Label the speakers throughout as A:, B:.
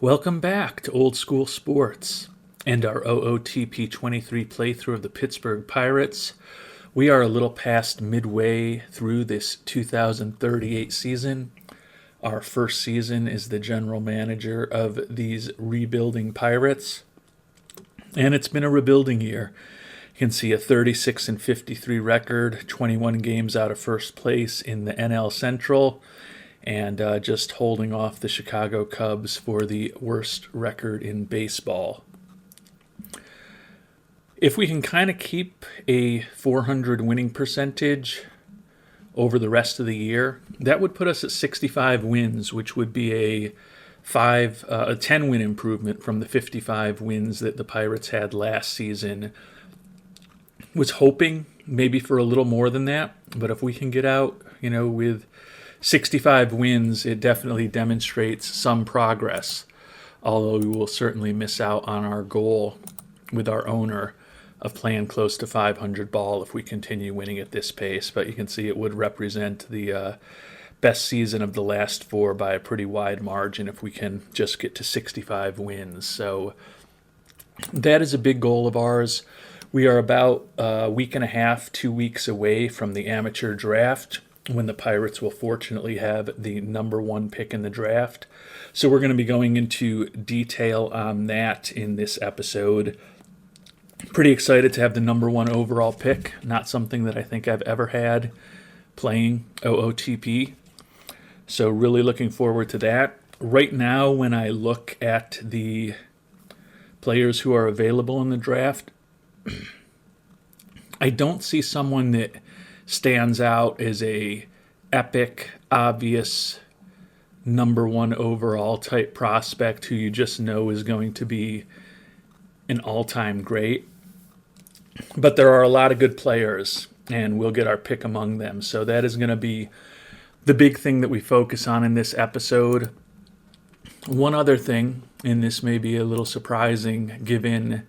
A: Welcome back to Old School Sports and our OOTP 23 playthrough of the Pittsburgh Pirates. We are a little past midway through this 2038 season. Our first season as the general manager of these rebuilding Pirates, and it's been a rebuilding year. You can see a 36-53 record, 21 games out of first place in the NL Central, and just holding off the Chicago Cubs for the worst record in baseball. If we can kind of keep a 400 winning percentage over the rest of the year, that would put us at 65 wins, which would be a 10-win improvement from the 55 wins that the Pirates had last season. Was hoping maybe for a little more than that, but if we can get out, with 65 wins, it definitely demonstrates some progress, although we will certainly miss out on our goal with our owner of playing close to 500 ball if we continue winning at this pace. But you can see it would represent the best season of the last four by a pretty wide margin if we can just get to 65 wins. So that is a big goal of ours. We are about a week and a half, 2 weeks away from the amateur draft, when the Pirates will fortunately have the number one pick in the draft. So we're going to be going into detail on that in this episode. Pretty excited to have the number one overall pick. Not something that I think I've ever had playing OOTP. So really looking forward to that. Right now, when I look at the players who are available in the draft, I don't see someone that stands out as a epic, obvious number one overall type prospect who you just know is going to be an all-time great. But there are a lot of good players, and we'll get our pick among them. So that is going to be the big thing that we focus on in this episode. One other thing, and this may be a little surprising given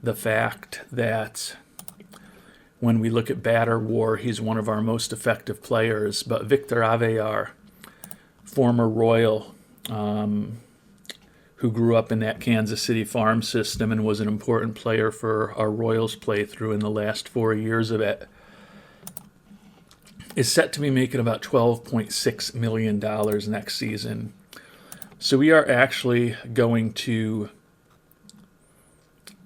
A: the fact that when we look at batter WAR, he's one of our most effective players. But Victor Avelar, former Royal, who grew up in that Kansas City farm system and was an important player for our Royals playthrough in the last 4 years of it, is set to be making about $12.6 million next season. So we are actually going to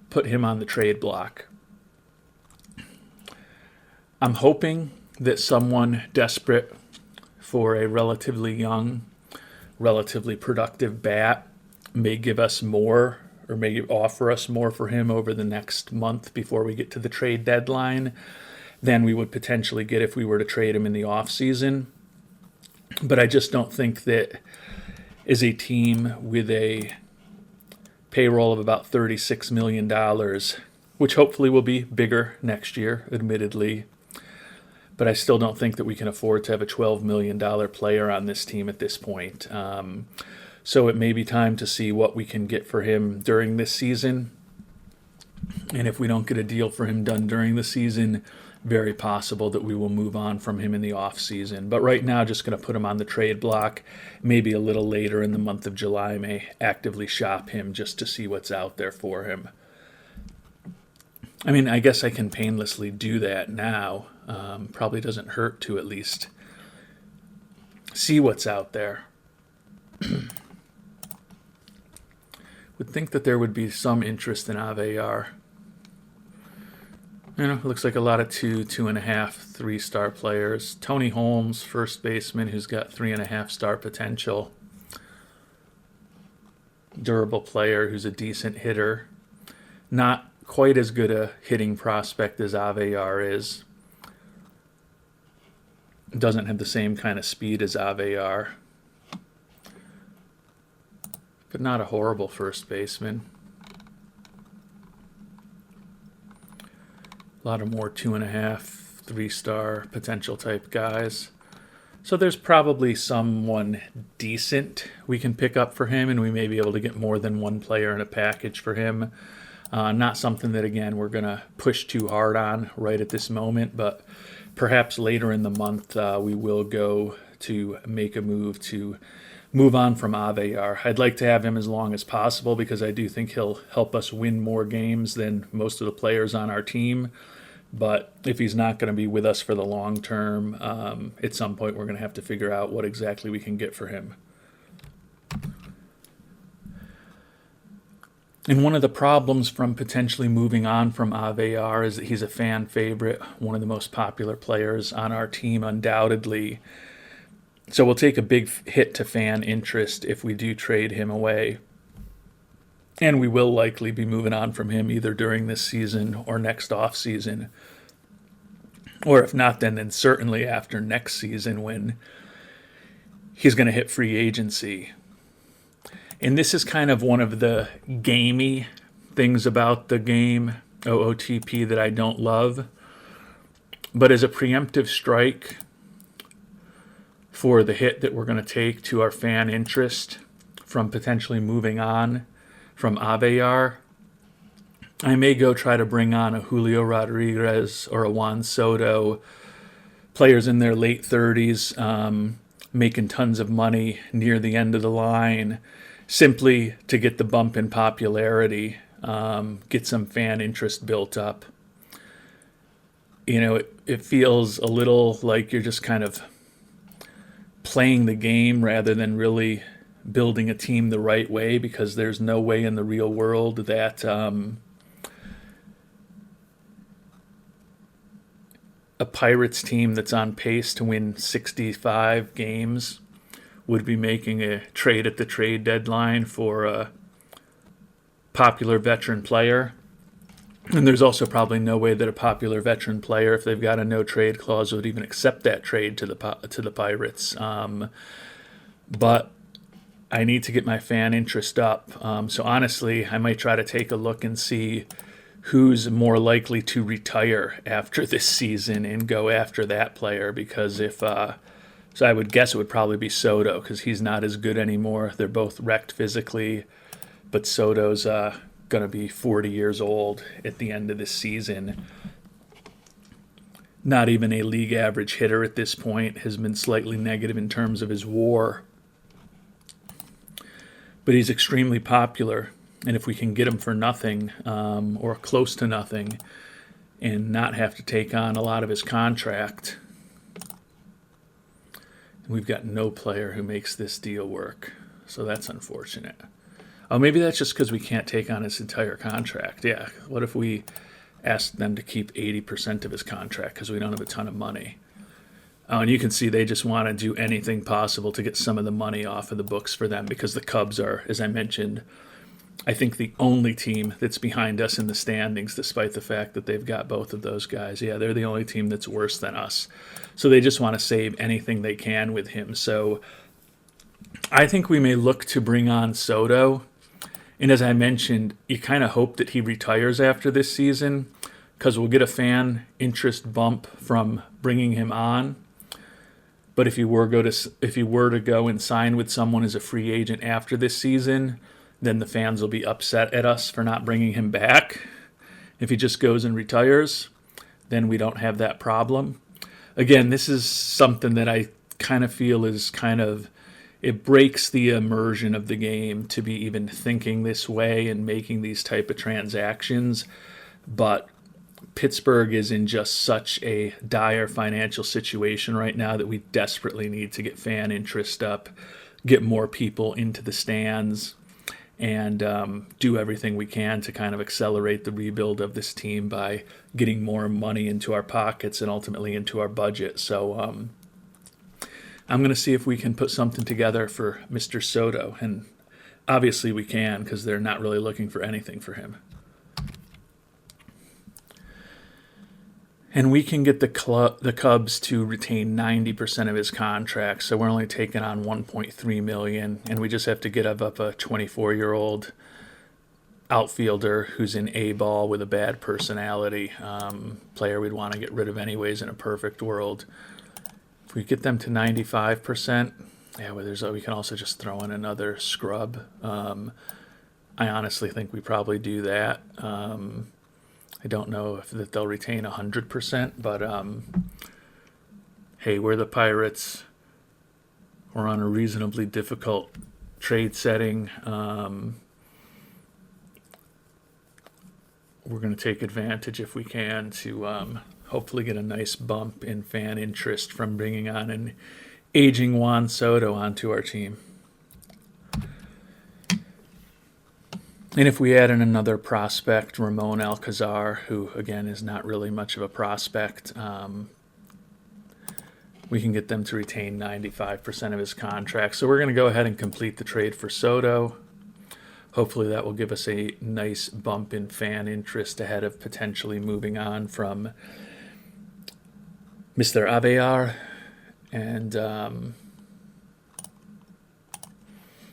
A: put him on the trade block. I'm hoping that someone desperate for a relatively young, relatively productive bat may give us more, or may offer us more for him over the next month before we get to the trade deadline than we would potentially get if we were to trade him in the offseason. But I just don't think that as a team with a payroll of about $36 million, which hopefully will be bigger next year, admittedly, but I still don't think that we can afford to have a $12 million player on this team at this point. So it may be time to see what we can get for him during this season. And if we don't get a deal for him done during the season, very possible that we will move on from him in the off season. But right now, just going to put him on the trade block. Maybe a little later in the month of July, may actively shop him just to see what's out there for him. I mean, I guess I can painlessly do that now. Probably doesn't hurt to at least see what's out there. Would think that there would be some interest in Avelar. Looks like a lot of 2.5, 3-star players. Tony Holmes, first baseman, who's got 3.5-star potential. Durable player who's a decent hitter. Not quite as good a hitting prospect as Avelar is. Doesn't have the same kind of speed as Avelar. But not a horrible first baseman. A lot of more 2.5, 3-star potential type guys. So there's probably someone decent we can pick up for him, and we may be able to get more than one player in a package for him. Not something that, again, we're going to push too hard on right at this moment, but perhaps later in the month we will go to make a move to move on from Avejar. I'd like to have him as long as possible because I do think he'll help us win more games than most of the players on our team. But if he's not going to be with us for the long term, at some point we're going to have to figure out what exactly we can get for him. And one of the problems from potentially moving on from Avejar is that he's a fan favorite, one of the most popular players on our team, undoubtedly. So we'll take a big hit to fan interest if we do trade him away. And we will likely be moving on from him either during this season or next off season. Or if not, then certainly after next season when he's going to hit free agency. And this is kind of one of the gamey things about the game, OOTP, that I don't love. But as a preemptive strike for the hit that we're going to take to our fan interest from potentially moving on from Avejar, I may go try to bring on a Julio Rodriguez or a Juan Soto, players in their late 30s, making tons of money near the end of the line, simply to get the bump in popularity, get some fan interest built up. You know, it feels a little like you're just kind of playing the game rather than really building a team the right way, because there's no way in the real world that a Pirates team that's on pace to win 65 games would be making a trade at the trade deadline for a popular veteran player. And there's also probably no way that a popular veteran player, if they've got a no-trade clause, would even accept that trade to the Pirates. But I need to get my fan interest up. So honestly, I might try to take a look and see who's more likely to retire after this season and go after that player. Because so I would guess it would probably be Soto, because he's not as good anymore. They're both wrecked physically, but Soto's going to be 40 years old at the end of this season. Not even a league average hitter at this point, has been slightly negative in terms of his WAR. But he's extremely popular, and if we can get him for nothing or close to nothing and not have to take on a lot of his contract, we've got no player who makes this deal work. So that's unfortunate. Oh, maybe that's just because we can't take on his entire contract. Yeah, what if we asked them to keep 80% of his contract because we don't have a ton of money? Oh, and you can see they just want to do anything possible to get some of the money off of the books for them, because the Cubs are, as I mentioned, I think the only team that's behind us in the standings, despite the fact that they've got both of those guys. Yeah, they're the only team that's worse than us. So they just want to save anything they can with him. So I think we may look to bring on Soto. And as I mentioned, you kind of hope that he retires after this season, because we'll get a fan interest bump from bringing him on. But if you were to go and sign with someone as a free agent after this season, then the fans will be upset at us for not bringing him back. If he just goes and retires, then we don't have that problem. Again, this is something that I kind of feel is it breaks the immersion of the game to be even thinking this way and making these type of transactions. But Pittsburgh is in just such a dire financial situation right now that we desperately need to get fan interest up, get more people into the stands, and do everything we can to kind of accelerate the rebuild of this team by getting more money into our pockets and ultimately into our budget. So I'm going to see if we can put something together for Mr. Soto. And obviously we can, because they're not really looking for anything for him. And we can get the Cubs to retain 90% of his contract, so we're only taking on $1.3 million, and we just have to get up a 24-year-old outfielder who's in A-ball with a bad personality, player we'd want to get rid of anyways in a perfect world. If we get them to 95%, we can also just throw in another scrub. I honestly think we probably do that. I don't know if that they'll retain 100%, but hey, we're the Pirates. we're on a reasonably difficult trade setting. We're going to take advantage if we can to hopefully get a nice bump in fan interest from bringing on an aging Juan Soto onto our team. And if we add in another prospect, Ramon Alcazar, who again is not really much of a prospect, we can get them to retain 95% of his contract. So we're going to go ahead and complete the trade for Soto. Hopefully that will give us a nice bump in fan interest ahead of potentially moving on from Mr. Abear. And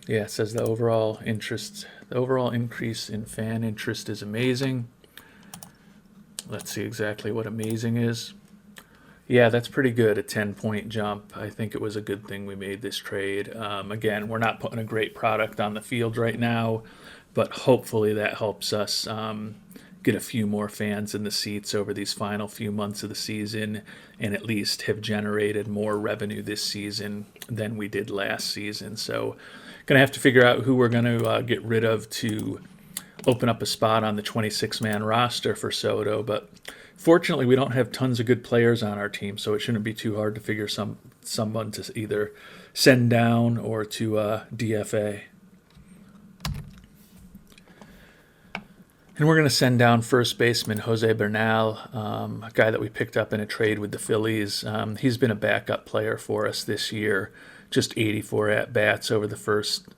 A: it says the overall increase in fan interest is amazing. Let's see exactly what amazing is. Yeah, that's pretty good, a 10-point jump. I think it was a good thing we made this trade. Again, we're not putting a great product on the field right now, but hopefully that helps us get a few more fans in the seats over these final few months of the season and at least have generated more revenue this season than we did last season. So going to have to figure out who we're going to get rid of to open up a spot on the 26-man roster for Soto, but fortunately we don't have tons of good players on our team, so it shouldn't be too hard to figure someone to either send down or to DFA. And we're going to send down first baseman Jose Bernal, a guy that we picked up in a trade with the Phillies. He's been a backup player for us this year, just 84 at-bats over the first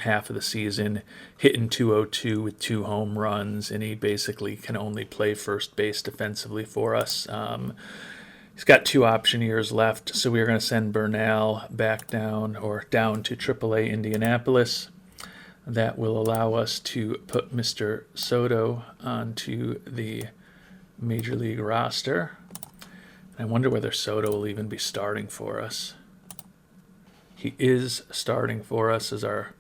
A: half of the season, hitting .202 with 2 home runs, and he basically can only play first base defensively for us. He's got 2 option years left, so we're going to send Bernal back down to AAA Indianapolis. That will allow us to put Mr. Soto onto the Major League roster. I wonder whether Soto will even be starting for us. He is starting for us as our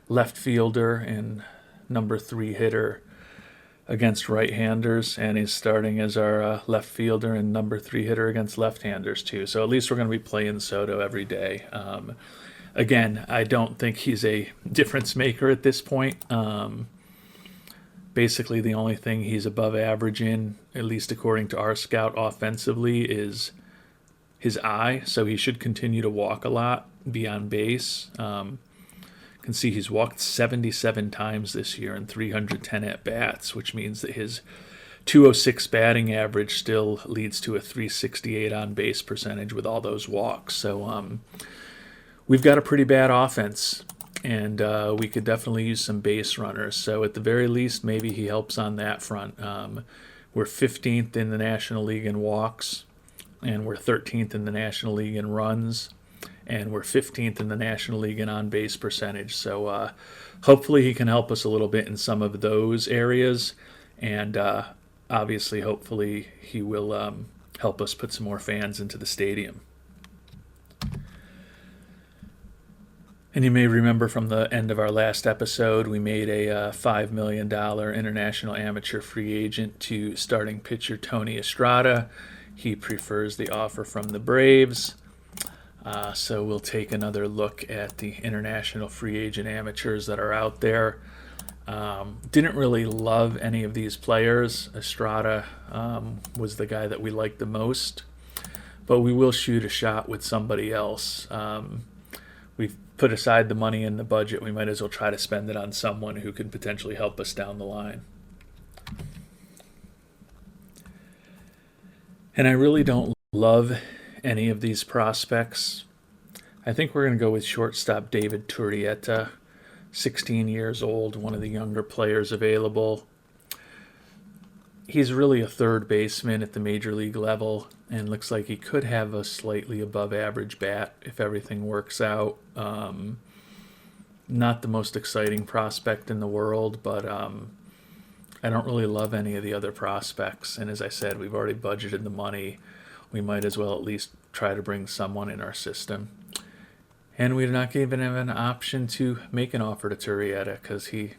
A: left fielder and number 3 hitter against right-handers, and he's starting as our left fielder and number 3 hitter against left-handers too. So at least we're going to be playing Soto every day. Again, I don't think he's a difference maker at this point. Basically, the only thing he's above average in, at least according to our scout offensively, is his eye. So he should continue to walk a lot, be on base. Can see he's walked 77 times this year and 310 at-bats, which means that his .206 batting average still leads to a .368 on-base percentage with all those walks. So we've got a pretty bad offense, and we could definitely use some base runners. So at the very least, maybe he helps on that front. We're 15th in the National League in walks, and we're 13th in the National League in runs, and we're 15th in the National League in on-base percentage. So hopefully he can help us a little bit in some of those areas, and obviously, hopefully he will help us put some more fans into the stadium. And you may remember from the end of our last episode, we made a $5 million international amateur free agent to starting pitcher Tony Estrada. He prefers the offer from the Braves. So we'll take another look at the international free agent amateurs that are out there. Didn't really love any of these players. Estrada was the guy that we liked the most. But we will shoot a shot with somebody else. We've put aside the money in the budget. We might as well try to spend it on someone who could potentially help us down the line. And I really don't love any of these prospects. I think we're going to go with shortstop David Turrieta, 16 years old, one of the younger players available. He's really a third baseman at the major league level, and looks like he could have a slightly above average bat if everything works out. Not the most exciting prospect in the world, but I don't really love any of the other prospects. And as I said, we've already budgeted the money. We might as well at least try to bring someone in our system. And we're not given him an option to make an offer to Turrieta because he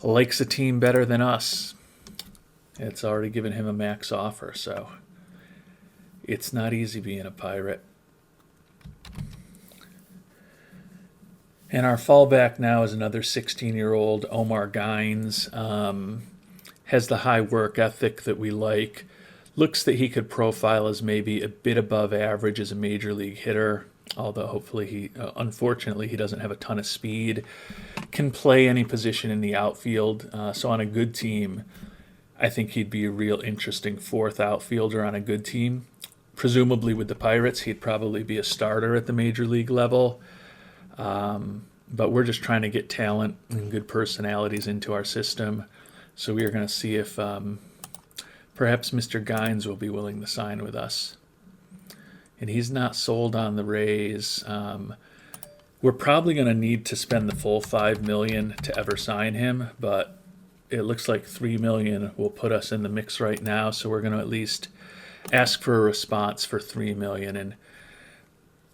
A: likes a team better than us. It's already given him a max offer, so it's not easy being a Pirate. And our fallback now is another 16-year-old Omar Gines. Has the high work ethic that we like. Looks that he could profile as maybe a bit above average as a major league hitter, although hopefully unfortunately, he doesn't have a ton of speed. Can play any position in the outfield. So on a good team, I think he'd be a real interesting fourth outfielder on a good team. Presumably with the Pirates, he'd probably be a starter at the major league level. But we're just trying to get talent and good personalities into our system. So we are going to see if perhaps Mr. Gines will be willing to sign with us. And he's not sold on the Rays. We're probably going to need to spend the full $5 million to ever sign him, but it looks like $3 million will put us in the mix right now. So we're going to at least ask for a response for $3 million and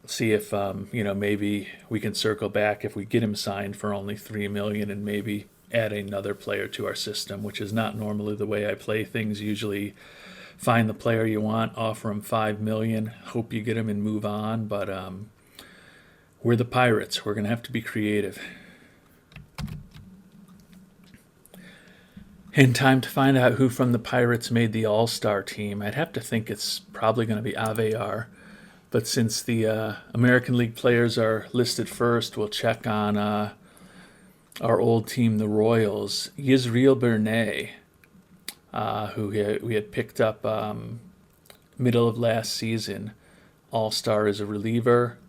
A: see if maybe we can circle back if we get him signed for only $3 million and maybe add another player to our system, which is not normally the way I play things. Usually find the player you want, offer him $5 million, hope you get him and move on. But we're the Pirates. We're going to have to be creative. And time to find out who from the Pirates made the All-Star team. I'd have to think it's probably going to be Avear. But since the American League players are listed first, we'll check on our old team, the Royals. Yisriel Bernay, who we had picked up middle of last season. All-Star as a reliever.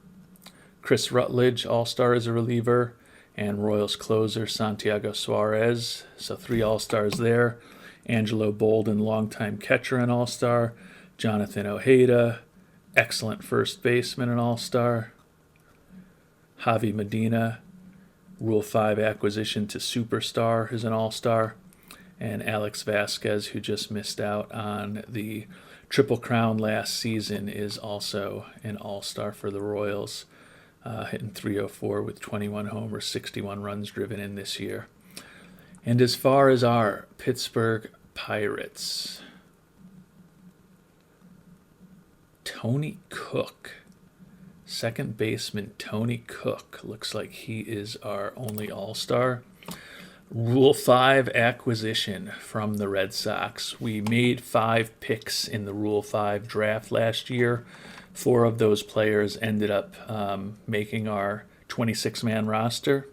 A: Chris Rutledge, All-Star as a reliever. And Royals closer Santiago Suarez. So 3 All-Stars there. Angelo Bolden, longtime catcher and All-Star. Jonathan Ojeda, excellent first baseman and All-Star. Javi Medina, Rule 5 acquisition to Superstar, who's an All-Star. And Alex Vasquez, who just missed out on the Triple Crown last season, is also an All-Star for the Royals, hitting .304 with 21 homers, 61 runs driven in this year. And as far as our Pittsburgh Pirates, Tony Cook, second baseman Tony Cook, looks like he is our only All-Star. Rule 5 acquisition from the Red Sox. We made 5 picks in the Rule 5 draft last year. 4 of those players ended up making our 26-man roster.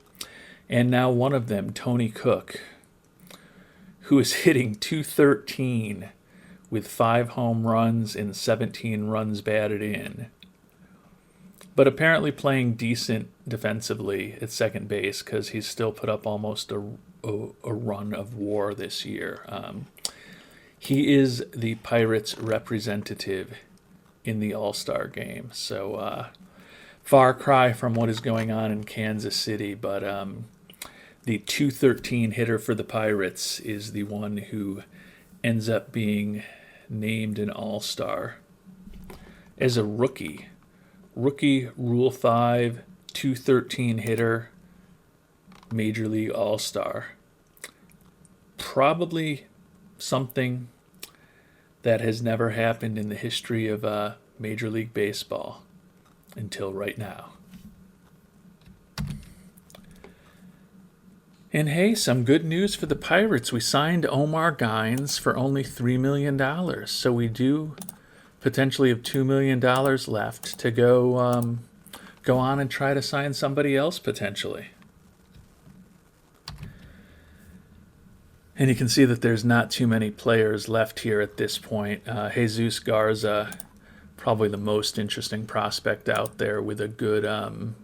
A: And now one of them, Tony Cook, who is hitting .213 with 5 home runs and 17 runs batted in. But apparently playing decent defensively at second base because he's still put up almost a run of WAR this year. He is the Pirates representative in the All-Star game. So far cry from what is going on in Kansas City, but the .213 hitter for the Pirates is the one who ends up being named an All-Star as a rookie. Rookie Rule 5, .213 hitter, Major League All-Star. Probably something that has never happened in the history of Major League Baseball until right now. And hey, some good news for the Pirates. We signed Omar Gines for only $3 million. So we do potentially have $2 million left to go on and try to sign somebody else potentially. And you can see that there's not too many players left here at this point. Jesus Garza, probably the most interesting prospect out there with a good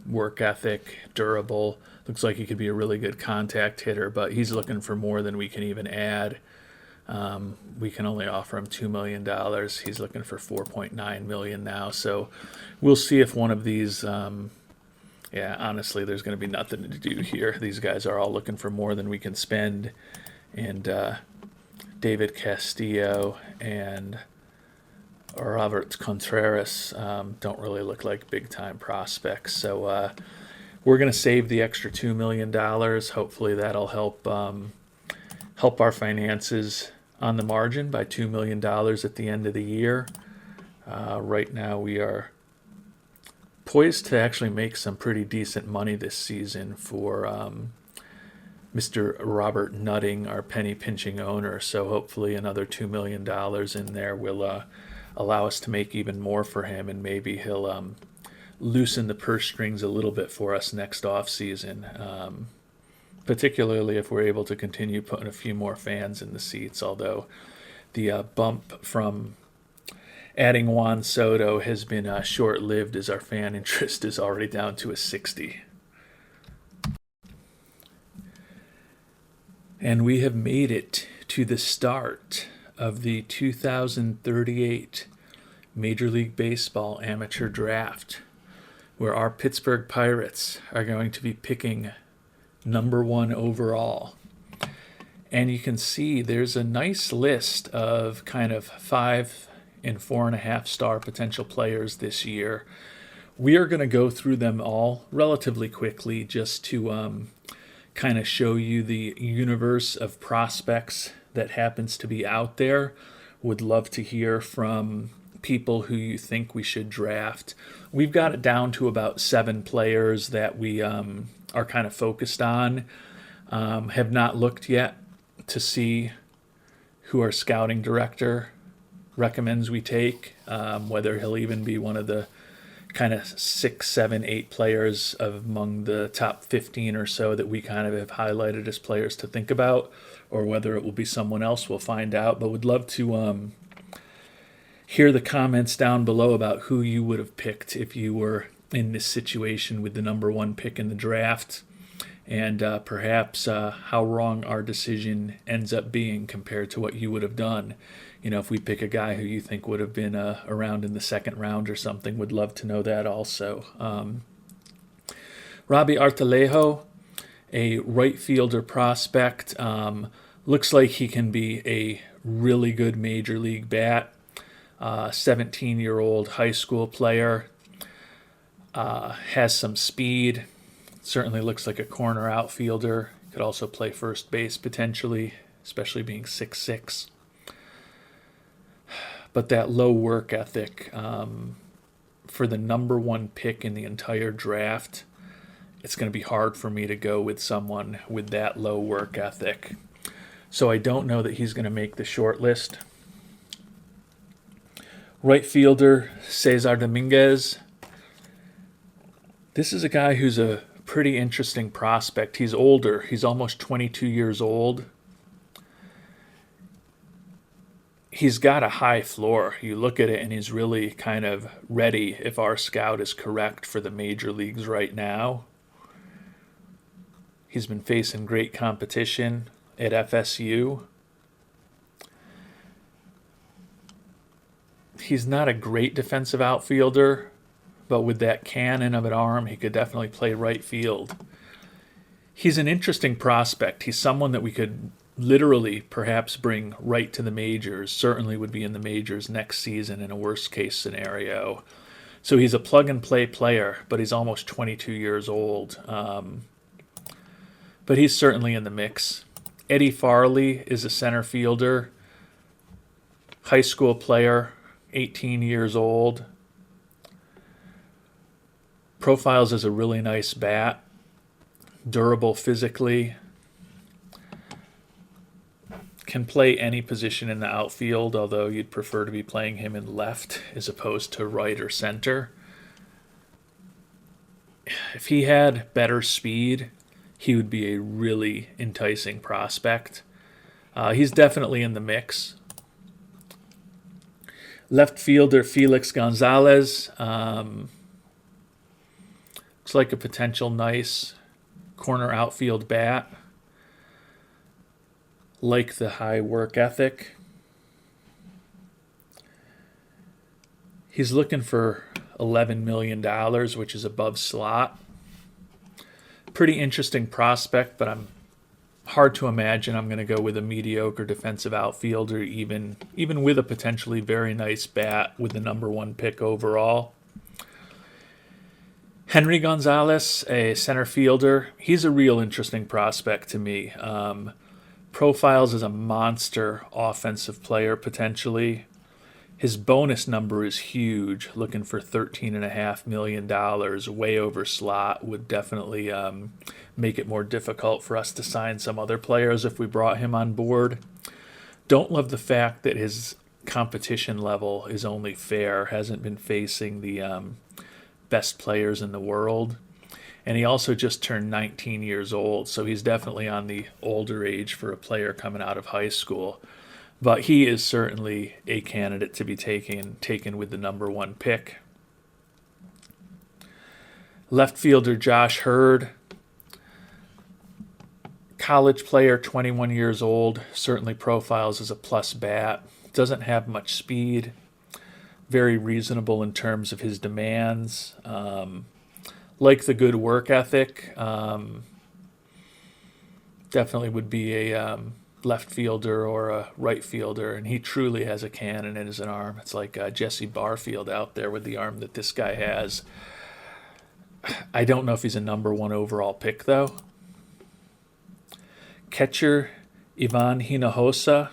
A: work ethic, durable. Looks like he could be a really good contact hitter, but he's looking for more than we can even add. We can only offer him $2 million. He's looking for $4.9 million now. So we'll see if one of these, honestly, there's going to be nothing to do here. These guys are all looking for more than we can spend. And David Castillo and Robert Contreras don't really look like big-time prospects. So we're going to save the extra $2 million. Hopefully that'll help our finances on the margin by $2 million at the end of the year. Right now we are poised to actually make some pretty decent money this season for Mr. Robert Nutting, our penny pinching owner. So hopefully another $2 million in there will allow us to make even more for him, and maybe he'll loosen the purse strings a little bit for us next off season. Particularly if we're able to continue putting a few more fans in the seats, although the bump from adding Juan Soto has been short-lived, as our fan interest is already down to a 60. And we have made it to the start of the 2038 Major League Baseball Amateur Draft, where our Pittsburgh Pirates are going to be picking number 1 overall. And you can see there's a nice list of kind of 5 and 4.5 star potential players this year. We are going to go through them all relatively quickly just to kind of show you the universe of prospects that happens to be out there. Would love to hear from people who you think we should draft. We've got it down to about 7 players that we are kind of focused on. Have not looked yet to see who our scouting director recommends we take, whether he'll even be one of the kind of 6, 7, 8 players among the top 15 or so that we kind of have highlighted as players to think about, or whether it will be someone else. We'll find out, but would love to hear the comments down below about who you would have picked if you were in this situation with the number 1 pick in the draft, and perhaps how wrong our decision ends up being compared to what you would have done. You know, if we pick a guy who you think would have been around in the 2nd round or something, would love to know that also. Robbie Artalejo, a right fielder prospect, looks like he can be a really good major league bat. 17-year-old high school player. Has some speed, certainly looks like a corner outfielder. Could also play first base potentially, especially being 6'6". But that low work ethic for the number 1 pick in the entire draft, it's going to be hard for me to go with someone with that low work ethic. So I don't know that he's going to make the short list. Right fielder, Cesar Dominguez. This is a guy who's a pretty interesting prospect. He's older. He's almost 22 years old. He's got a high floor. You look at it and he's really kind of ready, if our scout is correct, for the major leagues right now. He's been facing great competition at FSU. He's not a great defensive outfielder, but with that cannon of an arm, he could definitely play right field. He's an interesting prospect. He's someone that we could literally perhaps bring right to the majors, certainly would be in the majors next season in a worst-case scenario. So he's a plug-and-play player, but he's almost 22 years old. But he's certainly in the mix. Eddie Farley is a center fielder, high school player, 18 years old. Profiles as a really nice bat, durable physically, can play any position in the outfield, although you'd prefer to be playing him in left as opposed to right or center. If he had better speed, he would be a really enticing prospect. He's definitely in the mix. Left fielder Felix Gonzalez. Looks like a potential nice corner outfield bat. Like the high work ethic. He's looking for $11 million, which is above slot. Pretty interesting prospect, but I'm hard to imagine I'm going to go with a mediocre defensive outfielder, even with a potentially very nice bat with the number 1 pick overall. Henry Gonzalez, a center fielder. He's a real interesting prospect to me. Profiles as a monster offensive player potentially. His bonus number is huge, looking for $13.5 million, way over slot. Would definitely make it more difficult for us to sign some other players if we brought him on board. Don't love the fact that his competition level is only fair, hasn't been facing the best players in the world. And he also just turned 19 years old, so he's definitely on the older age for a player coming out of high school. But he is certainly a candidate to be taken with the number 1 pick. Left fielder Josh Hurd, college player, 21 years old, certainly profiles as a plus bat. Doesn't have much speed, very reasonable in terms of his demands. Like the good work ethic. Definitely would be a left fielder or a right fielder, and he truly has a cannon in his arm. It's like Jesse Barfield out there with the arm that this guy has. I don't know if he's a number 1 overall pick, though. Catcher Ivan Hinojosa.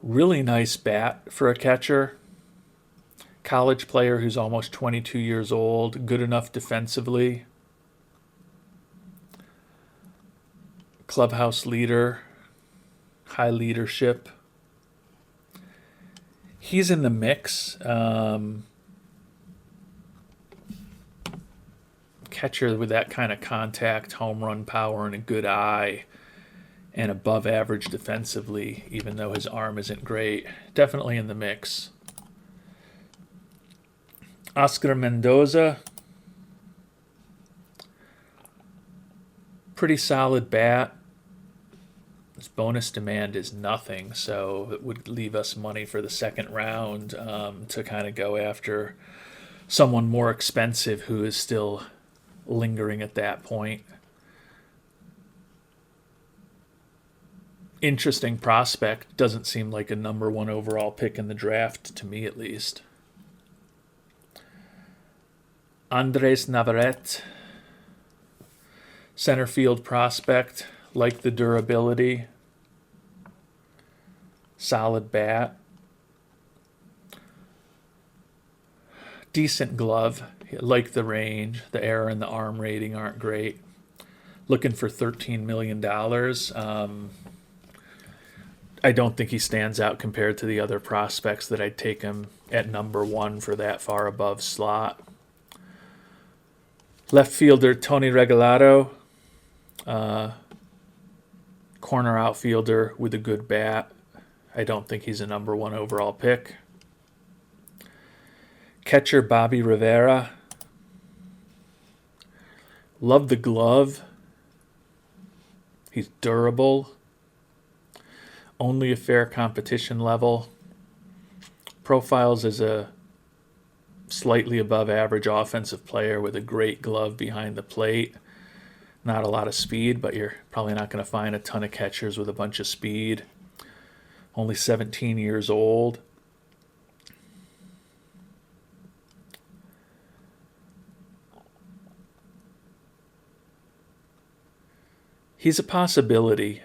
A: Really nice bat for a catcher. College player who's almost 22 years old. Good enough defensively. Clubhouse leader. High leadership. He's in the mix. Catcher with that kind of contact, home run power, and a good eye, and above average defensively, even though his arm isn't great. Definitely in the mix. Oscar Mendoza. Pretty solid bat. His bonus demand is nothing, so it would leave us money for the second round to kind of go after someone more expensive who is still lingering at that point. Interesting prospect. Doesn't seem like a number 1 overall pick in the draft, to me at least. Andres Navarrete, center field prospect. Like the durability. Solid bat. Decent glove. Like the range. The error and the arm rating aren't great. Looking for $13 million. I don't think he stands out compared to the other prospects that I'd take him at number 1 for that far above slot. Left fielder Tony Regalado. Corner outfielder with a good bat. I don't think he's a number 1 overall pick. Catcher Bobby Rivera. Love the glove. He's durable. Only a fair competition level. Profiles as a slightly above average offensive player with a great glove behind the plate. Not a lot of speed, but you're probably not going to find a ton of catchers with a bunch of speed. Only 17 years old. He's a possibility.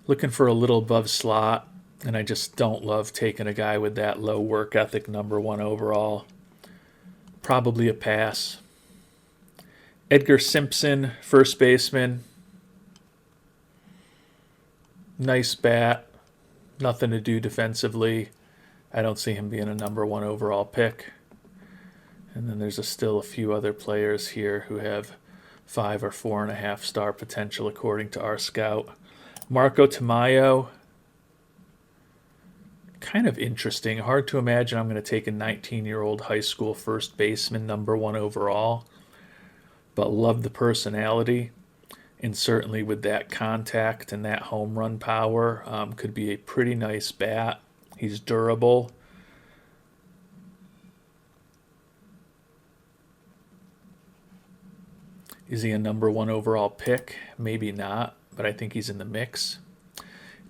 A: Looking for a little above slot, and I just don't love taking a guy with that low work ethic, number 1 overall. Probably a pass. Edgar Simpson, first baseman. Nice bat. Nothing to do defensively. I don't see him being a number 1 overall pick. And then there's still a few other players here who have 5 or 4.5 star potential according to our scout. Marco Tamayo. Kind of interesting. Hard to imagine I'm going to take a 19-year-old high school first baseman, number 1 overall. But love the personality, and certainly with that contact and that home run power, could be a pretty nice bat. He's durable. Is he a number 1 overall pick? Maybe not, but I think he's in the mix.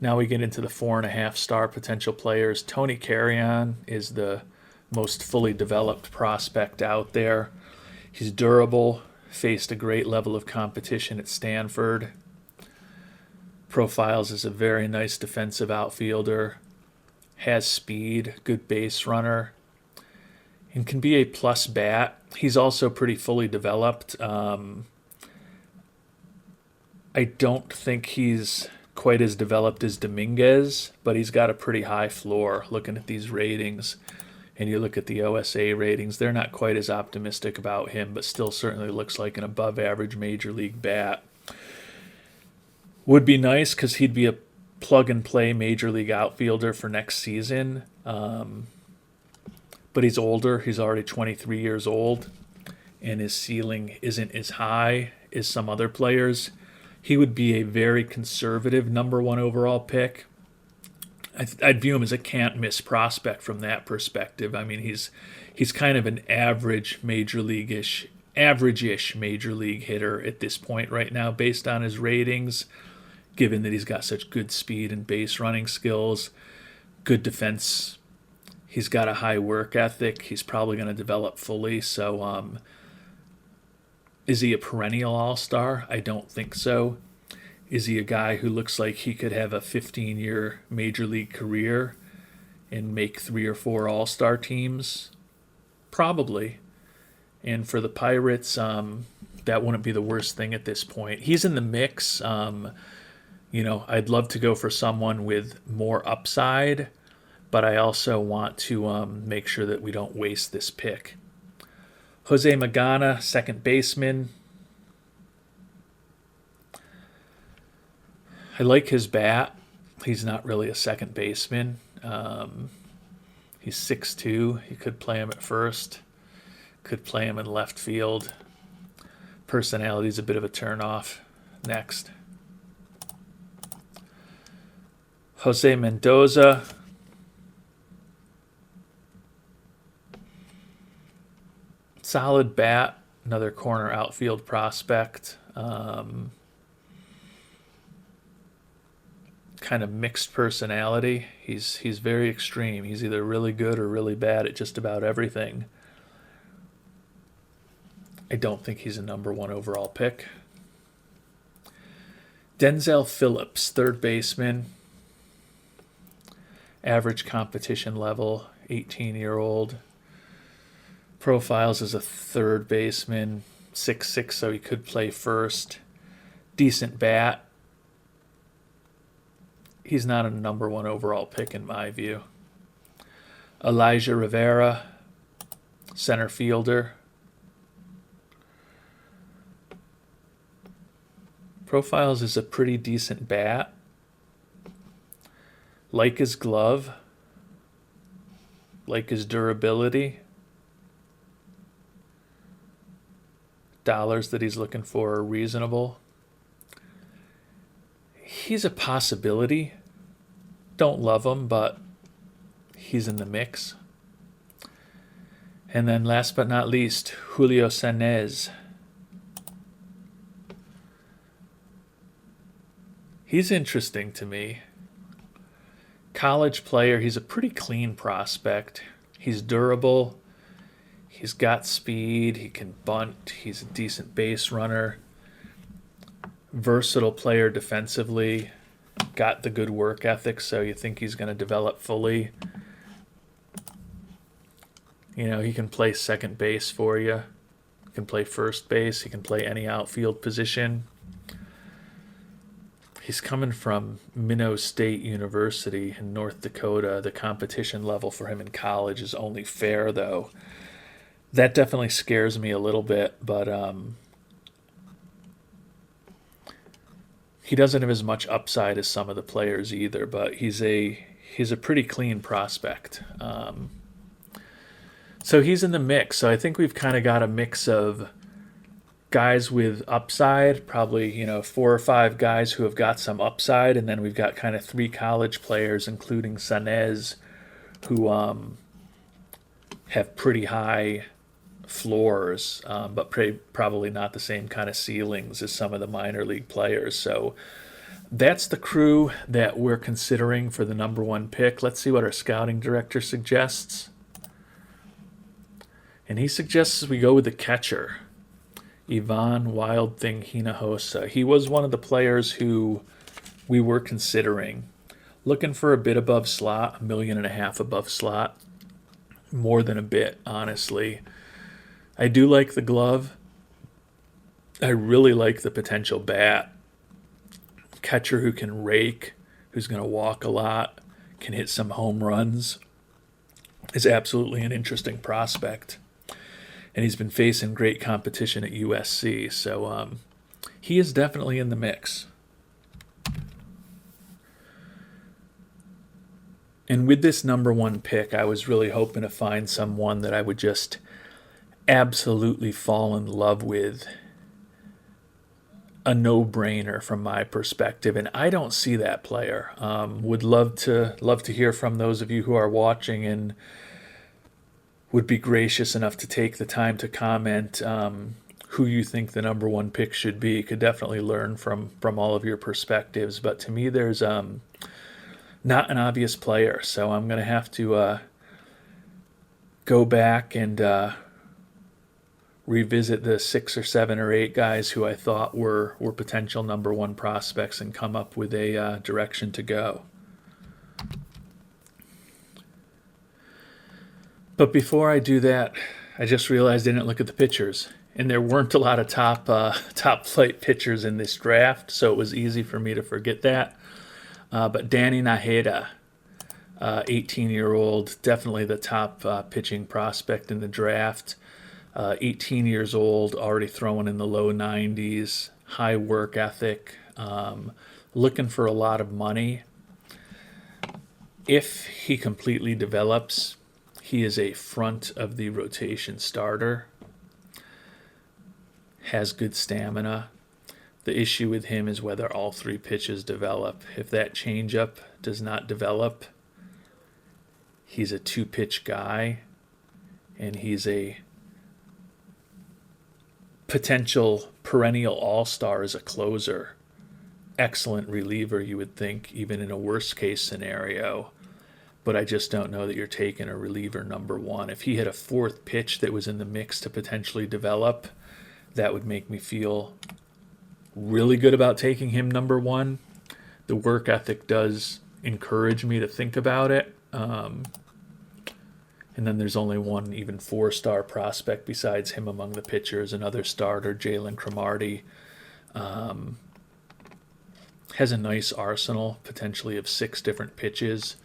A: Now we get into the 4.5 star potential players. Tony Carrion is the most fully developed prospect out there. He's durable. Faced a great level of competition at Stanford. Profiles as a very nice defensive outfielder. has speed, good base runner, and can be a plus bat. He's also pretty fully developed. I don't think he's quite as developed as Dominguez, but he's got a pretty high floor looking at these ratings. And you look at the OSA ratings, they're not quite as optimistic about him, but still certainly looks like an above average major league bat. Would be nice because he'd be a plug and play major league outfielder for next season. But he's older. He's already 23 years old, and his ceiling isn't as high as some other players. He would be a very conservative number 1 overall pick. I'd view him as a can't-miss prospect from that perspective. I mean, he's kind of an average-ish major league hitter at this point right now based on his ratings, given that he's got such good speed and base running skills, good defense. He's got a high work ethic. He's probably going to develop fully. So is he a perennial all-star? I don't think so. Is he a guy who looks like he could have a 15-year major league career and make 3 or 4 all-star teams? Probably. And for the Pirates, that wouldn't be the worst thing at this point. He's in the mix. I'd love to go for someone with more upside, but I also want to make sure that we don't waste this pick. Jose Magana, second baseman. I like his bat. He's not really a second baseman. He's 6'2". You could play him at first. Could play him in left field. Personality's a bit of a turnoff. Next. Jose Mendoza. Solid bat. Another corner outfield prospect. Kind of mixed personality. He's very extreme. He's either really good or really bad at just about everything. I don't think he's a number 1 overall pick. Denzel Phillips, third baseman. Average competition level, 18-year-old. Profiles as a third baseman, 6'6", so he could play first. Decent bat. He's not a number 1 overall pick in my view. Elijah Rivera, center fielder. Profiles is a pretty decent bat. Like his glove. Like his durability. Dollars that he's looking for are reasonable. He's a possibility. Don't love him, but he's in the mix. And then last but not least, Julio Sanez. He's interesting to me. College player, he's a pretty clean prospect. He's durable. He's got speed. He can bunt. He's a decent base runner. Versatile player defensively. Got the good work ethic, so you think he's going to develop fully. He can play second base for you. He can play first base. He can play any outfield position. He's coming from Minnow State University in North Dakota. The competition level for him in college is only fair, though. That definitely scares me a little bit, but he doesn't have as much upside as some of the players either, but he's a pretty clean prospect. So he's in the mix. So I think we've kind of got a mix of guys with upside, probably 4 or 5 guys who have got some upside, and then we've got kind of 3 college players, including Sanez, who have pretty high floors, but probably not the same kind of ceilings as some of the minor league players. So that's the crew that we're considering for the number 1 pick. Let's see what our scouting director suggests. And he suggests we go with the catcher, Ivan Wild Thing Hinojosa. He was one of the players who we were considering. Looking for a bit above slot, 1.5 million above slot. More than a bit, honestly. I do like the glove. I really like the potential bat. Catcher who can rake, who's going to walk a lot, can hit some home runs, is absolutely an interesting prospect. And he's been facing great competition at USC, so he is definitely in the mix. And with this number one pick, I was really hoping to find someone that I would just absolutely fall in love with. A no-brainer from my perspective, and I don't see that player. Would love to hear from those of you who are watching and would be gracious enough to take the time to comment who you think the number one pick should be. Could definitely learn from all of your perspectives, but to me there's not an obvious player, so I'm going to have to go back and revisit the 6 or 7 or 8 guys who I thought were potential number one prospects and come up with a direction to go. But before I do that, I just realized I didn't look at the pitchers, and there weren't a lot of top flight pitchers in this draft, so it was easy for me to forget that. But Danny Naheda, 18-year-old, definitely the top pitching prospect in the draft. 18 years old, already throwing in the low 90s, high work ethic, looking for a lot of money. If he completely develops, he is a front of the rotation starter, has good stamina. The issue with him is whether all 3 pitches develop. If that changeup does not develop, he's a 2-pitch guy, and he's a potential perennial all-star as a closer. Excellent reliever, you would think, even in a worst-case scenario. But I just don't know that you're taking a reliever number one. If he had a 4th pitch that was in the mix to potentially develop, that would make me feel really good about taking him number one. The work ethic does encourage me to think about it. And then there's only one even 4-star prospect besides him among the pitchers, another starter, Jalen Cromartie. Has a nice arsenal, potentially of 6 different pitches.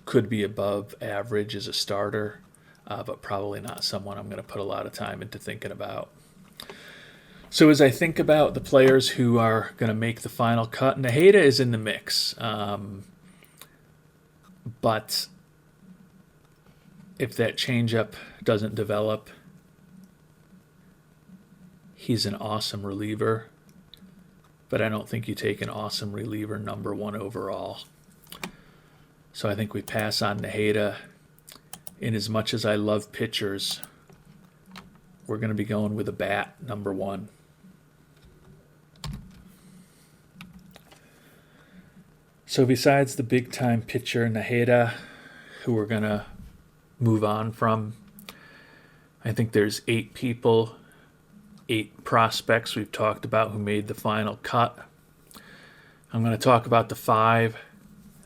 A: Could be above average as a starter, but probably not someone I'm going to put a lot of time into thinking about. So as I think about the players who are going to make the final cut, Naheda is in the mix. But if that changeup doesn't develop, he's an awesome reliever. But I don't think you take an awesome reliever number one overall. So I think we pass on Naheda. In as much as I love pitchers, we're going to be going with a bat number one. So besides the big-time pitcher Naheda, who we're going to move on from, I think there's 8 people, 8 prospects we've talked about who made the final cut. I'm going to talk about the 5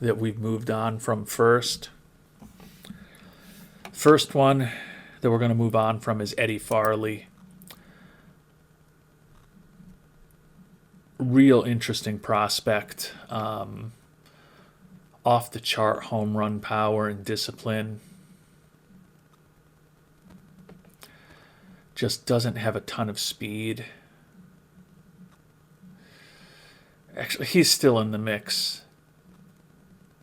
A: that we've moved on from first. First one that we're going to move on from is Eddie Farley. Real interesting prospect. Off the chart home run power and discipline. Just doesn't have a ton of speed. Actually, he's still in the mix.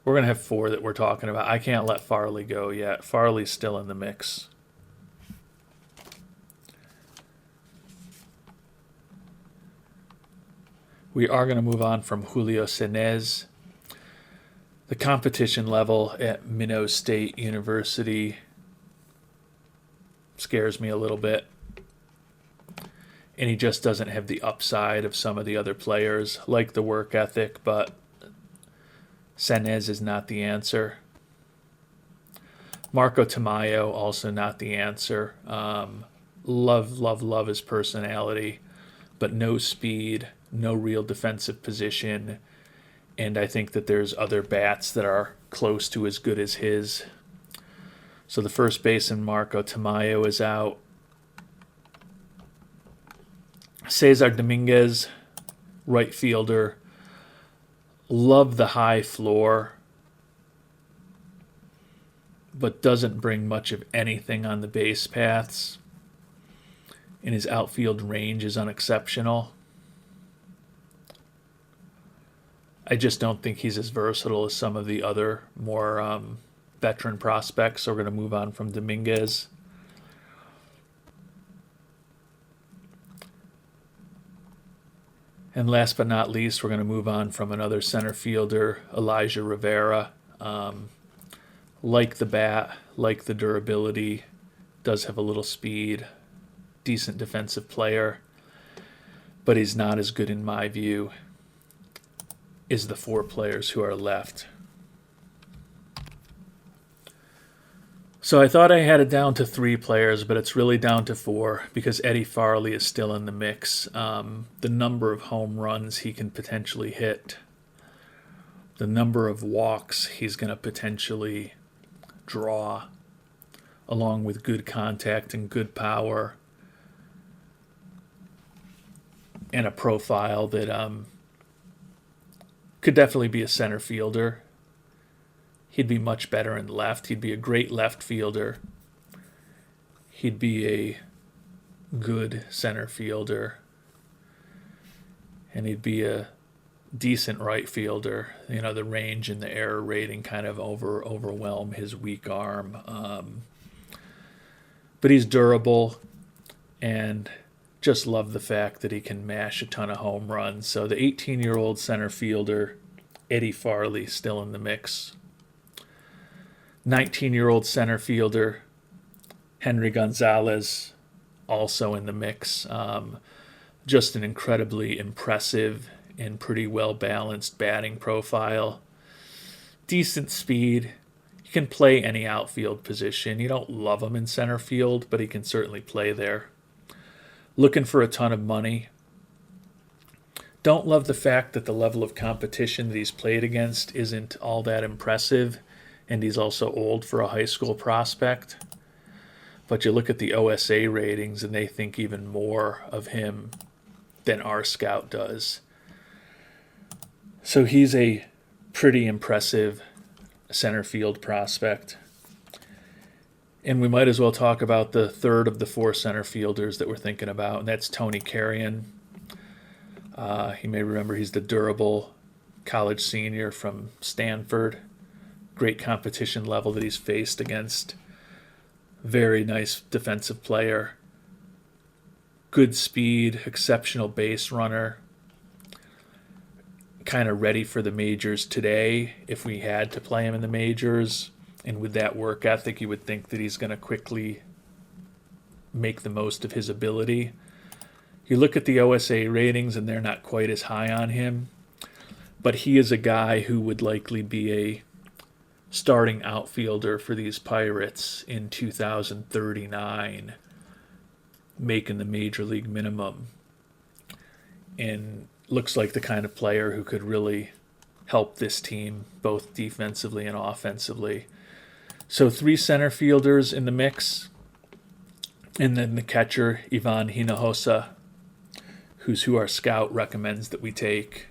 A: We're going to have 4 that we're talking about. I can't let Farley go yet. Farley's still in the mix. We are going to move on from Julio Cenez. The competition level at Minnow State University scares me a little bit. And he just doesn't have the upside of some of the other players, like the work ethic, but Cenez is not the answer. Marco Tamayo, also not the answer. Love his personality, but no speed, no real defensive position, And I think that there's other bats that are close to as good as his. So the first baseman, Marco Tamayo, is out. Cesar Dominguez, right fielder. Love the high floor, but doesn't bring much of anything on the base paths. And his outfield range is unexceptional. I just don't think he's as versatile as some of the other more veteran prospects. So we're going to move on from Dominguez. And last but not least, we're going to move on from another center fielder, Elijah Rivera. Like the bat, like the durability, does have a little speed, decent defensive player, but he's not as good in my view as the four players who are left. So I thought I had it down to 3 players, but it's really down to 4 because Eddie Farley is still in the mix. The number of home runs he can potentially hit, the number of walks he's going to potentially draw, along with good contact and good power, and a profile that could definitely be a center fielder. He'd be much better in left. He'd be a great left fielder. He'd be a good center fielder. And he'd be a decent right fielder. You know, the range and the error rating kind of overwhelm his weak arm. But he's durable, and just love the fact that he can mash a ton of home runs. So the 18-year-old center fielder, Eddie Farley, still in the mix. 19-year-old center fielder, Henry Gonzalez, also in the mix. Just an incredibly impressive and pretty well-balanced batting profile. Decent speed. He can play any outfield position. You don't love him in center field, but he can certainly play there. Looking for a ton of money. Don't love the fact that the level of competition that he's played against isn't all that impressive, and he's also old for a high school prospect. But you look at the OSA ratings, and they think even more of him than our scout does. So he's a pretty impressive center field prospect. And we might as well talk about the third of the 4 center fielders that we're thinking about, and that's Tony Carrion. You may remember he's the durable college senior from Stanford. Great competition level that he's faced against. Very nice defensive player. Good speed, exceptional base runner. Kind of ready for the majors today if we had to play him in the majors. And with that work ethic, you would think that he's going to quickly make the most of his ability. You look at the OSA ratings, and they're not quite as high on him. But he is a guy who would likely be a starting outfielder for these Pirates in 2039, making the major league minimum. And looks like the kind of player who could really help this team both defensively and offensively. So 3 center fielders in the mix, and then the catcher, Ivan Hinojosa, who our scout recommends that we take.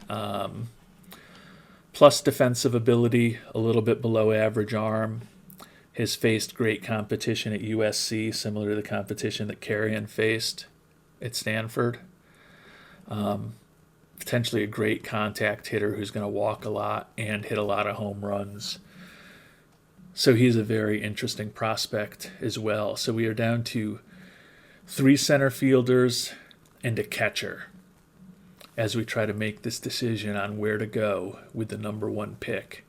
A: Plus defensive ability, a little bit below average arm. Has faced great competition at USC, similar to the competition that Carrion faced at Stanford. Potentially a great contact hitter who's going to walk a lot and hit a lot of home runs. So he's a very interesting prospect as well. So we are down to 3 center fielders and a catcher as we try to make this decision on where to go with the number 1 pick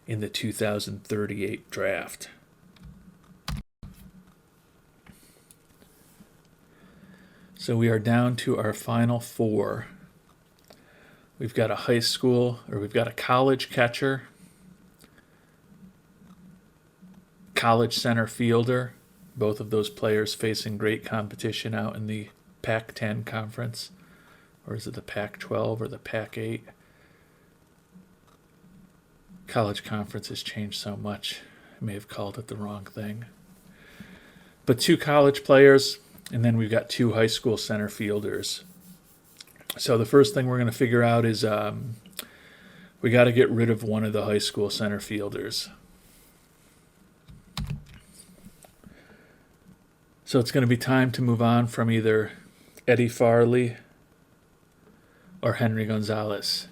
A: in the 2038 draft. So we are down to our final 4. We've got we've got a college catcher, college center fielder, both of those players facing great competition out in the Pac-10 conference. Or is it the Pac-12 or the Pac-8? College conference has changed so much. I may have called it the wrong thing. But 2 college players, and then we've got 2 high school center fielders. So the first thing we're going to figure out is we got to get rid of one of the high school center fielders. So it's going to be time to move on from either Eddie Farley or Henry Gonzalez.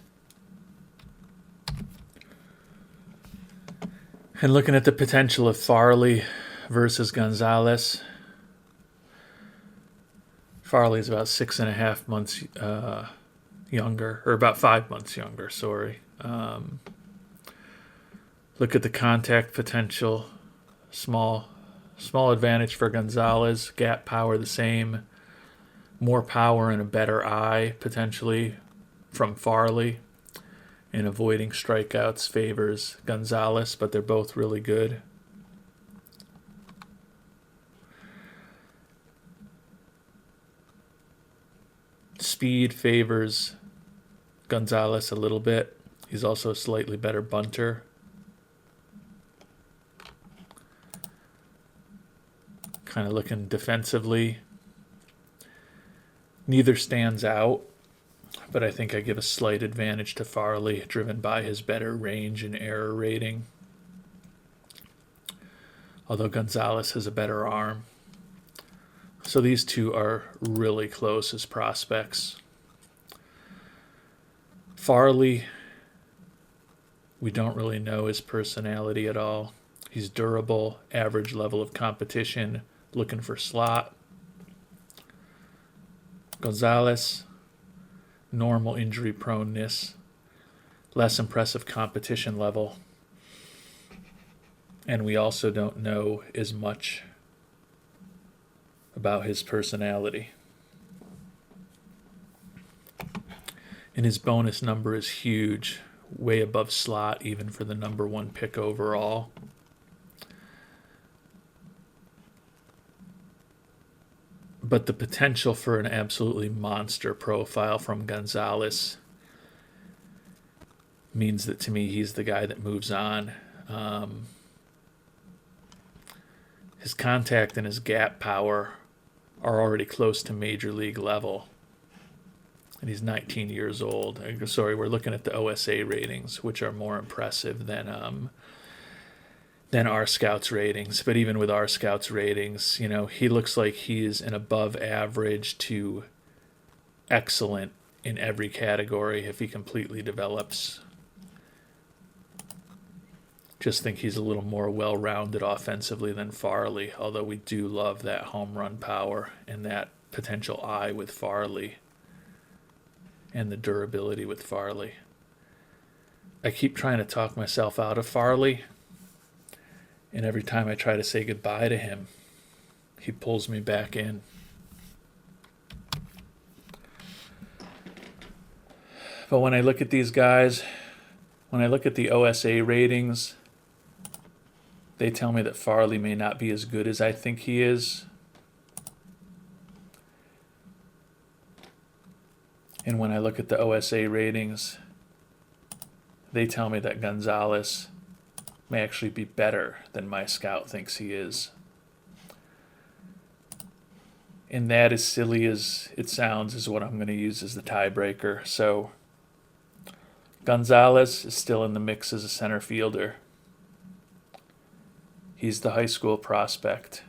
A: And looking at the potential of Farley versus Gonzalez, Farley's about 6.5 months younger, or about 5 months younger, sorry. Look at the contact potential, small advantage for Gonzalez, gap power the same, more power and a better eye potentially from Farley, and avoiding strikeouts favors Gonzalez, but they're both really good. Speed favors Gonzalez a little bit. He's also a slightly better bunter. Kind of looking defensively. Neither stands out, but I think I give a slight advantage to Farley, driven by his better range and error rating. Although Gonzalez has a better arm. So these 2 are really close as prospects. Farley, we don't really know his personality at all. He's durable, average level of competition, looking for slot. Gonzalez, normal injury proneness, less impressive competition level. And we also don't know as much about his personality. And his bonus number is huge, way above slot, even for the number 1 pick overall. But the potential for an absolutely monster profile from Gonzalez means that, to me, he's the guy that moves on. His contact and his gap power are already close to major league level. And he's 19 years old. Sorry, we're looking at the OSA ratings, which are more impressive than our scouts ratings. But even with our scouts ratings, he looks like he's an above average to excellent in every category if he completely develops. Just think he's a little more well-rounded offensively than Farley, although we do love that home run power and that potential eye with Farley and the durability with Farley. I keep trying to talk myself out of Farley, and every time I try to say goodbye to him, he pulls me back in. But when I look at these guys, when I look at the OSA ratings, they tell me that Farley may not be as good as I think he is. And when I look at the OSA ratings, they tell me that Gonzalez may actually be better than my scout thinks he is. And that, as silly as it sounds, is what I'm going to use as the tiebreaker. So Gonzalez is still in the mix as a center fielder. He's the high school prospect.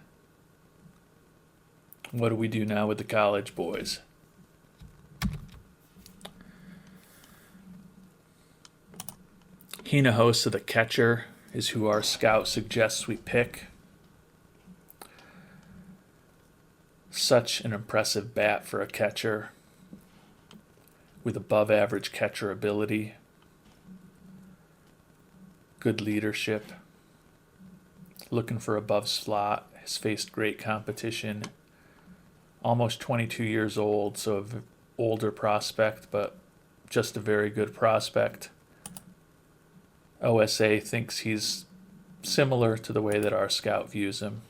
A: What do we do now with the college boys? Hinojosa, the catcher, is who our scout suggests we pick. Such an impressive bat for a catcher with above average catcher ability, good leadership, looking for above slot, has faced great competition, almost 22 years old, so an older prospect, but just a very good prospect. OSA thinks he's similar to the way that our scout views him.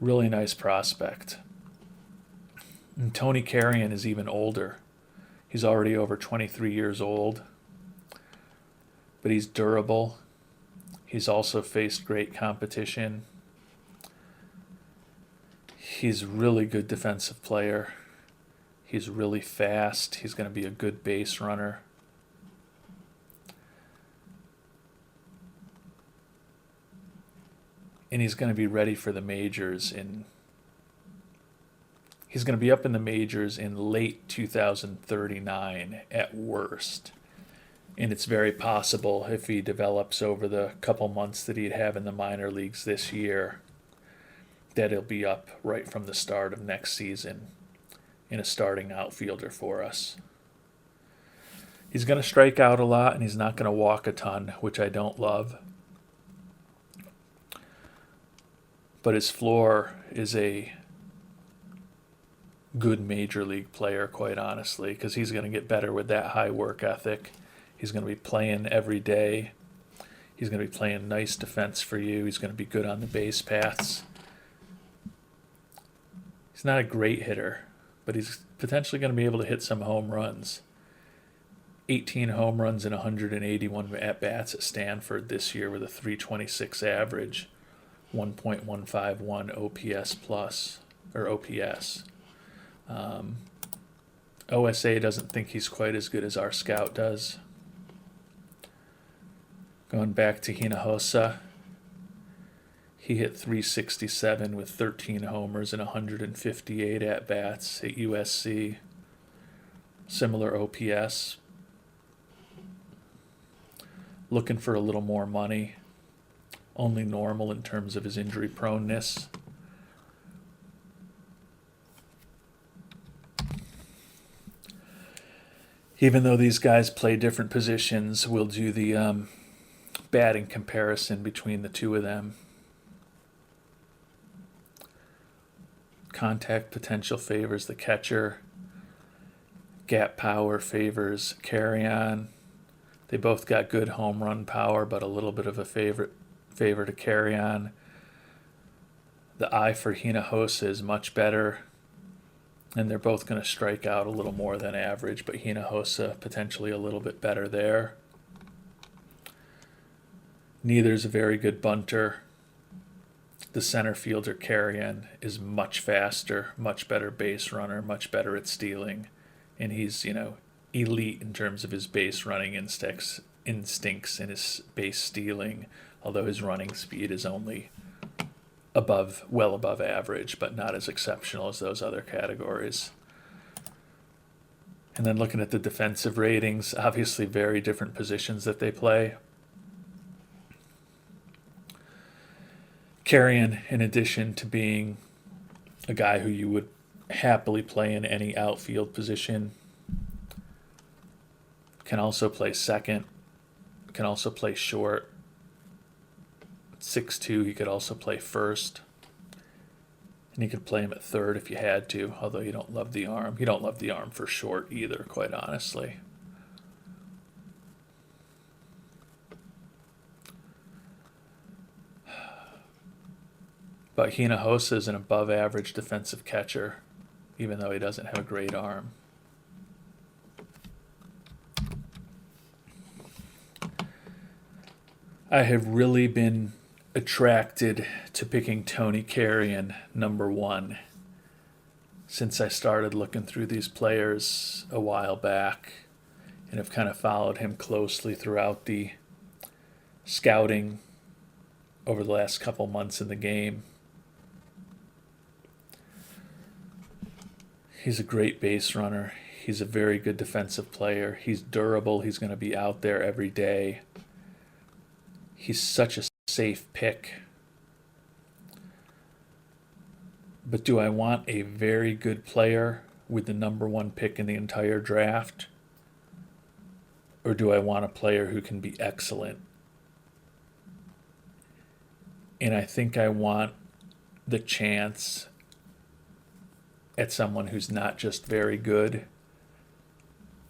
A: Really nice prospect. And Tony Carrion is even older. He's already over 23 years old. but he's durable. He's also faced great competition. He's a really good defensive player. He's really fast. He's going to be a good base runner. And he's going to be ready for the majors he's going to be up in the majors in late 2039 at worst. And it's very possible, if he develops over the couple months that he'd have in the minor leagues this year, that he'll be up right from the start of next season in a starting outfielder for us. He's going to strike out a lot, and he's not going to walk a ton, which I don't love. But his floor is a good major league player, quite honestly, because he's going to get better with that high work ethic. He's going to be playing every day. He's going to be playing nice defense for you. He's going to be good on the base paths. He's not a great hitter, but he's potentially going to be able to hit some home runs. 18 home runs and 181 at-bats at Stanford this year with a .326 average, 1.151 OPS plus, or OPS. OSA doesn't think he's quite as good as our scout does. Going back to Hinojosa, he hit .367 with 13 homers and 158 at-bats at USC. Similar OPS. Looking for a little more money. Only normal in terms of his injury proneness. Even though these guys play different positions, we'll do the batting comparison between the two of them. Contact potential favors the catcher. Gap power favors carry-on. They both got good home run power, but a little bit of a favor to carry-on. The eye for Hinojosa is much better, and they're both going to strike out a little more than average, but Hinojosa potentially a little bit better there. Neither's a very good bunter. The center fielder Carrion is much faster, much better base runner, much better at stealing, and he's, elite in terms of his base running instincts and his base stealing, although his running speed is only well above average, but not as exceptional as those other categories. And then looking at the defensive ratings, obviously very different positions that they play. Carrion, in addition to being a guy who you would happily play in any outfield position, can also play second, can also play short. 6'2", he could also play first. And you could play him at third if you had to, although you don't love the arm. You don't love the arm for short either, quite honestly. But Hinojosa is an above-average defensive catcher, even though he doesn't have a great arm. I have really been attracted to picking Tony Carrion number 1 since I started looking through these players a while back, and have kind of followed him closely throughout the scouting over the last couple months in the game. He's a great base runner. He's a very good defensive player. He's durable. He's going to be out there every day. He's such a safe pick. But do I want a very good player with the number 1 pick in the entire draft? Or do I want a player who can be excellent? And I think I want the chance at someone who's not just very good,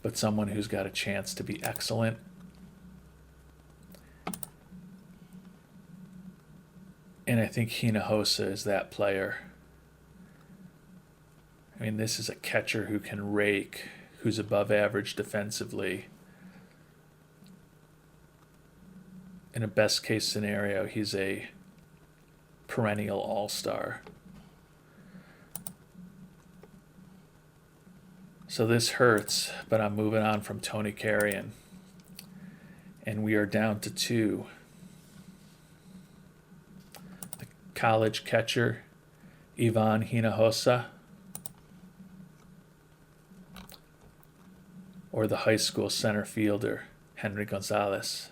A: but someone who's got a chance to be excellent. And I think Hinojosa is that player. I mean, this is a catcher who can rake, who's above average defensively. in a best case scenario, he's a perennial all-star. So this hurts, but I'm moving on from Tony Carrion. And we are down to 2. The college catcher, Ivan Hinojosa, or the high school center fielder, Henry Gonzalez.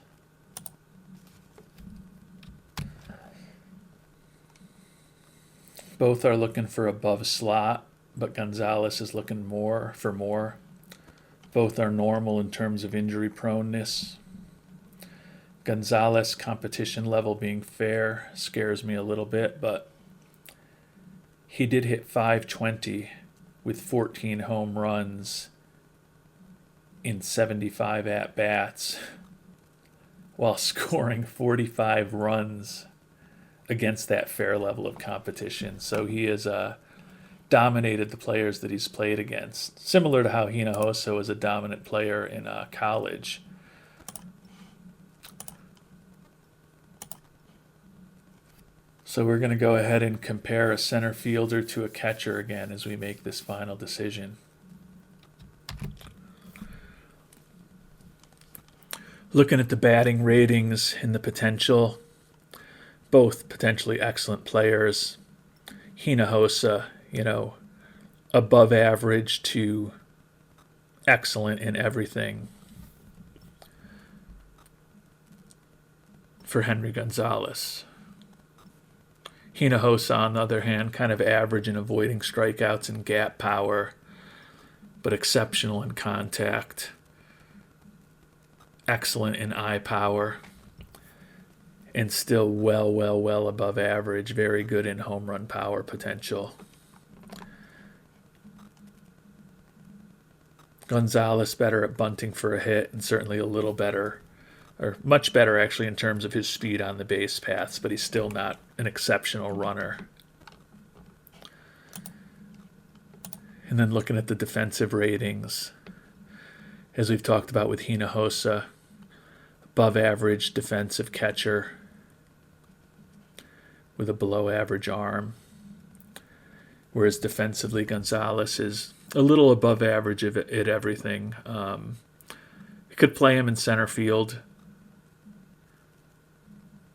A: Both are looking for above slot, but Gonzalez is looking for more. Both are normal in terms of injury proneness. Gonzalez competition level being fair scares me a little bit, but he did hit .520 with 14 home runs in 75 at-bats while scoring 45 runs against that fair level of competition. So he has dominated the players that he's played against, similar to how Hinojosa was a dominant player in college. So we're going to go ahead and compare a center fielder to a catcher again as we make this final decision. Looking at the batting ratings and the potential, both potentially excellent players. Hinojosa, above average to excellent in everything. For Henry Gonzalez. Hinojosa, on the other hand, kind of average in avoiding strikeouts and gap power, but exceptional in contact, excellent in eye power, and still well above average, very good in home run power potential. Gonzalez better at bunting for a hit, and certainly a little better, or much better actually in terms of his speed on the base paths, but he's still not an exceptional runner. And then looking at the defensive ratings, as we've talked about with Hinojosa, above average defensive catcher with a below average arm, whereas defensively Gonzalez is a little above average at everything. You could play him in center field.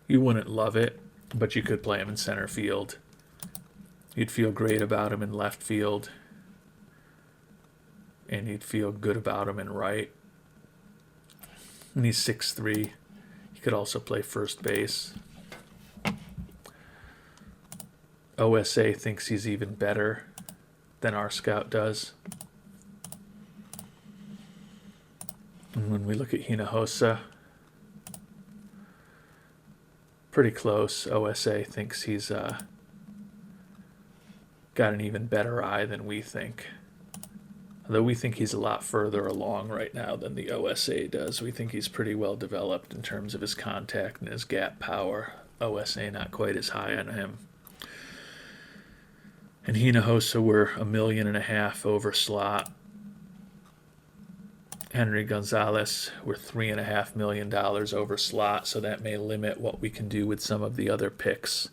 A: You wouldn't love it, but you could play him in center field. You'd feel great about him in left field, and you'd feel good about him in right. And he's 6'3". He could also play first base. OSA thinks he's even better than our scout does. And when we look at Hinojosa, pretty close. OSA thinks he's got an even better eye than we think. Although we think he's a lot further along right now than the OSA does. We think he's pretty well developed in terms of his contact and his gap power. OSA not quite as high on him. And Hinojosa, we're $1.5 million over slot. Henry Gonzalez, we're $3.5 million over slot, so that may limit what we can do with some of the other picks,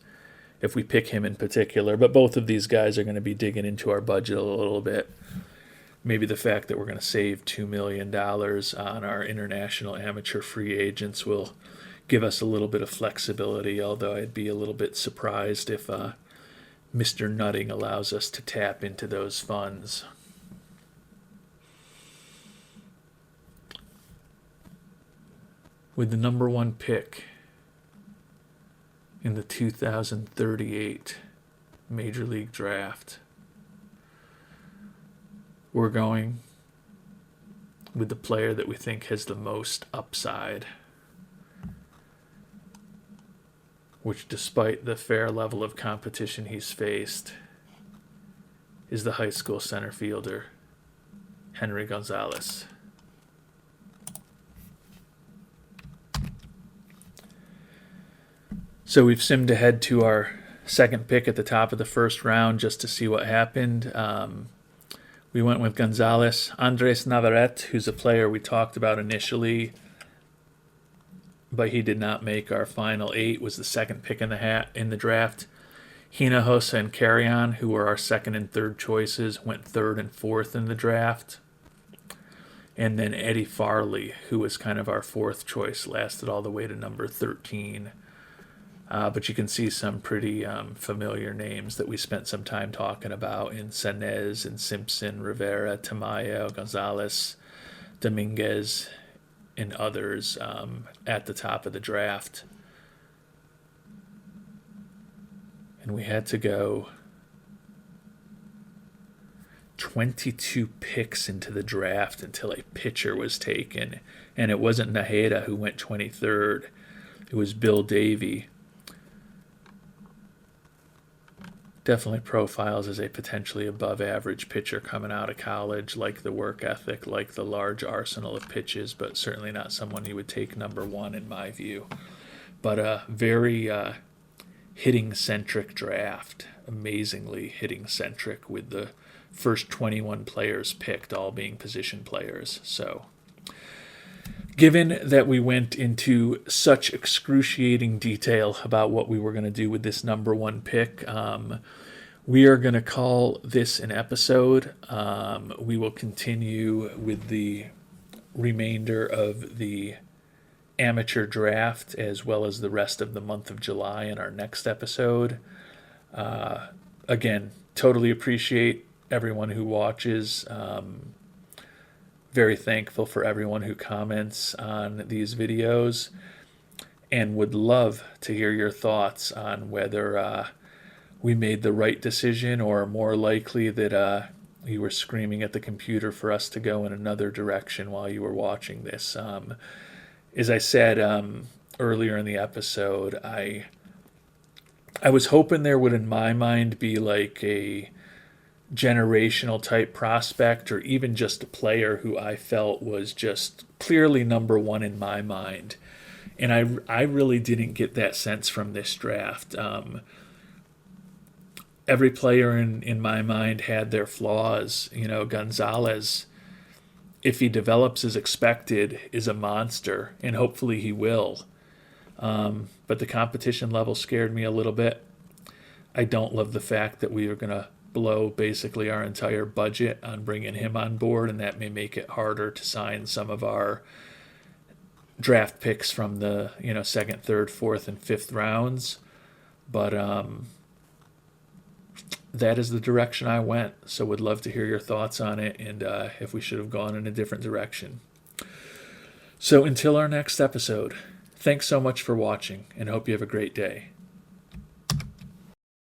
A: if we pick him in particular. But both of these guys are going to be digging into our budget a little bit. Maybe the fact that we're going to save $2 million on our international amateur free agents will give us a little bit of flexibility, although I'd be a little bit surprised if Mr. Nutting allows us to tap into those funds. With the number 1 pick in the 2038 Major League Draft, we're going with the player that we think has the most upside, which, despite the fair level of competition he's faced, is the high school center fielder, Henry Gonzalez. So we've simmed ahead to our second pick at the top of the first round just to see what happened. We went with Gonzalez. Andres Navarrete, who's a player we talked about initially, but he did not make our final 8. Was the second pick in the draft. Hinojosa and Carrion, who were our second and third choices, went third and fourth in the draft. And then Eddie Farley, who was kind of our fourth choice, lasted all the way to number 13. But you can see some pretty familiar names that we spent some time talking about in Senez and Simpson, Rivera, Tamayo, Gonzalez, Dominguez, and others at the top of the draft. And we had to go 22 picks into the draft until a pitcher was taken. And it wasn't Naheda who went 23rd. It was Bill Davey. Definitely profiles as a potentially above average pitcher coming out of college, like the work ethic, like the large arsenal of pitches, but certainly not someone you would take number 1 in my view. But a very hitting-centric draft, amazingly hitting-centric, with the first 21 players picked all being position players. So given that we went into such excruciating detail about what we were going to do with this number 1 pick, we are going to call this an episode. We will continue with the remainder of the amateur draft as well as the rest of the month of July in our next episode. Again, totally appreciate everyone who watches. Very thankful for everyone who comments on these videos, and would love to hear your thoughts on whether we made the right decision, or more likely that you were screaming at the computer for us to go in another direction while you were watching this. As I said earlier in the episode, I was hoping there would, in my mind, be like a generational type prospect, or even just a player who I felt was just clearly number 1 in my mind. And I really didn't get that sense from this draft. Every player in my mind had their flaws. Gonzalez, if he develops as expected, is a monster, and hopefully he will. But the competition level scared me a little bit. I don't love the fact that we are going to blow basically our entire budget on bringing him on board, and that may make it harder to sign some of our draft picks from the second, third, fourth, and fifth rounds. But that is the direction I went. So would love to hear your thoughts on it, and if we should have gone in a different direction. So until our next episode, thanks so much for watching, and hope you have a great day.